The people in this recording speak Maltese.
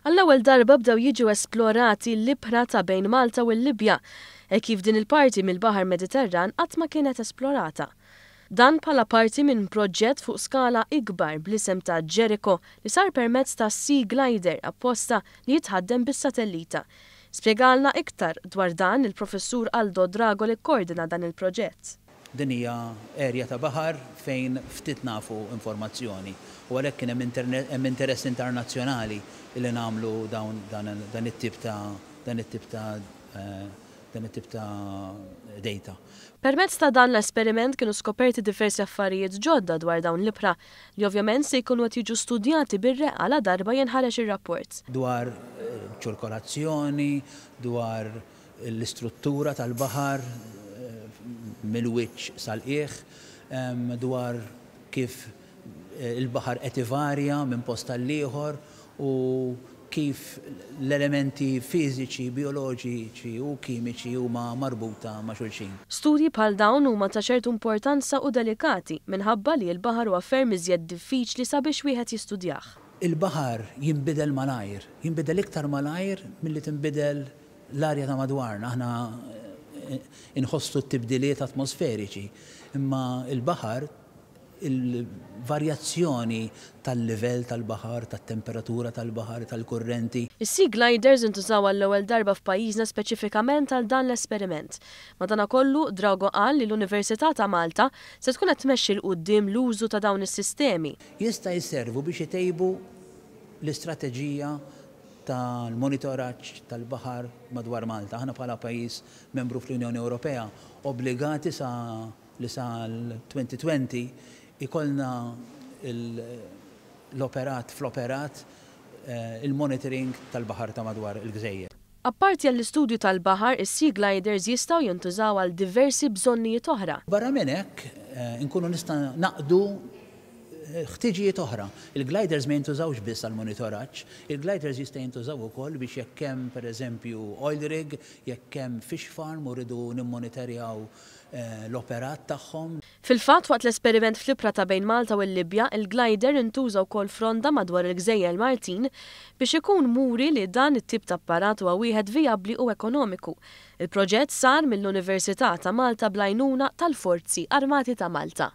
Għall-ewwel darba bdew jiġu esplorati l-ibħra ta' bejn Malta u l-Libja, kif din il-parti mill-Baħar Mediterran qatt ma kienet esplorata. Dan bħala parti minn proġett fuq skala ikbar bl-isem ta' Jericho li sar permezz ta' Sea Glider apposta li jitħaddem bis-satellita. Spjegalna iktar dwar dan il-professur Aldo Drago li kkoordina dan il-proġett. Din hija erja ta' baħar fejn ftit nafu informazzjoni u għalhekk kien hemm interess internazzjonali li nagħmlu dan it-tip ta' data. Permezz ta' dan l-esperiment kienu skoperti diversi affarijiet ġodda dwar dawn l-ibħra li ovvjament se jkunu qed jiġu studjati bir-reqqa la darba jinħareġ ir-rapport. Dwar ċirkolazzjoni, dwar l-istruttura tal-baħar mill-wiċċ sal-qiegħ, dwar kif il-baħar qed ivarja minn post tal-ieħor u kif l-elementi fiżiċi, bioloġiċi u kimiċi huma marbuta ma' xulxin. Studji bħal dawn huma ta' ċertu importanza u delikati minħabba li l-baħar huwa ferm iżjed diffiċli sabiex wieħed jistudjah. Il-baħar jinbidel malajr, jinbidel iktar malajr milli tinbidel l-arja ta' madwarna. Aħna inħossu t-tibdiliet atmosferiċi, imma il-baħar, il-varjazzjoni tal-livell tal-baħar, tat-temperatura tal-baħar, tal-kurrenti. Is-Sea Gliders intużaw għall-ewwel darba f'pajjiżna speċifikament għal dan l-esperiment. Madankollu Drago qal li l-Università ta' Malta se tkun qed tmexxi l quddiem l-użu ta' dawn is-sistemi. Jista' jservu biex itejbu l-istrateġija tal-monitoraġġ tal-baħar madwar Malta. Aħna bħala pajjiż membru fl-Unjoni Ewropea obbligati li sal-2020 ikollna fl-operat il-monitoring tal-baħar ta' madwar il-Gżejjer. Apparti għall-istudju tal-baħar, is-Sea Gliders jistgħu jintużaw għal diversi bżonnijiet oħra. Barra minn hekk inkunu nista' naqdu ħtiġijiet oħra. Il-gliders ma jintużawx biss għal monitoraġġ, il-gliders jista' jintużaw ukoll biex jekk hemm pereżempju oil rig, jekk hemm fish farm u rridu nimmonitorjaw l-operat tagħhom. Fil-fatt waqt l-esperiment fl-ibħra ta' bejn Malta u l-Libja, il-glider intuża wkoll fronda madwar il-Gżejjer Maltin biex ikun muri li dan it-tip ta' apparat huwa wieħed vijabbli u ekonomiku. Il-proġett sar mill-Università ta' Malta bl-għajnuna tal-Forzi Armati ta' Malta.